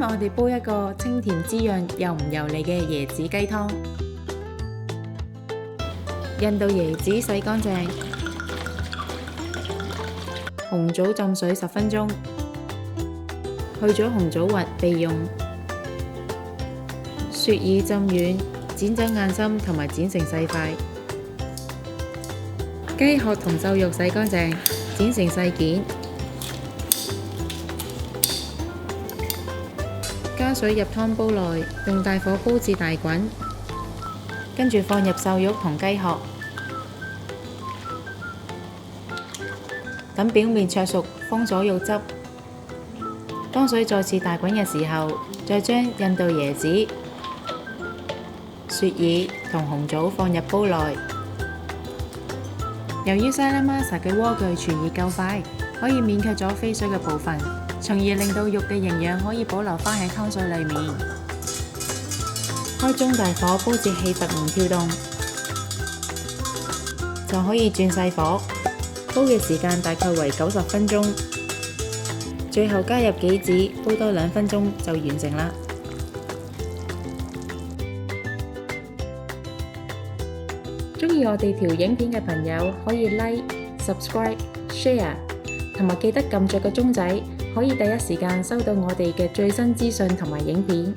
今日我哋煲一個清甜滋潤又唔油膩嘅椰子雞湯。印度椰子洗乾淨，紅棗浸水10分鐘，去咗紅棗核備用。雪耳浸軟，剪走硬心同埋剪成細塊。雞殼同瘦肉洗乾淨，剪成細件。加水入湯煲內，用大火煲至大滾，跟住放入瘦肉同雞殼，等表面灼熟，封咗肉汁。當水再次大滾嘅時候，再將印度椰子、雪耳同紅棗放入煲內。由於沙拉瑪莎嘅鍋具傳熱夠快，可以免卻咗飛水嘅部分，從而令到肉嘅營養可以保留返喺湯水裡面。開中大火煲至氣突然跳動，就可以轉細火，煲嘅時間大概為90分鐘。最後加入杞子，煲多2分鐘就完成啦。鍾意我哋條影片嘅朋友可以 Like、Subscribe、Share， 同埋記得撳着個鐘仔，可以第一時間收到我哋嘅最新資訊同埋影片。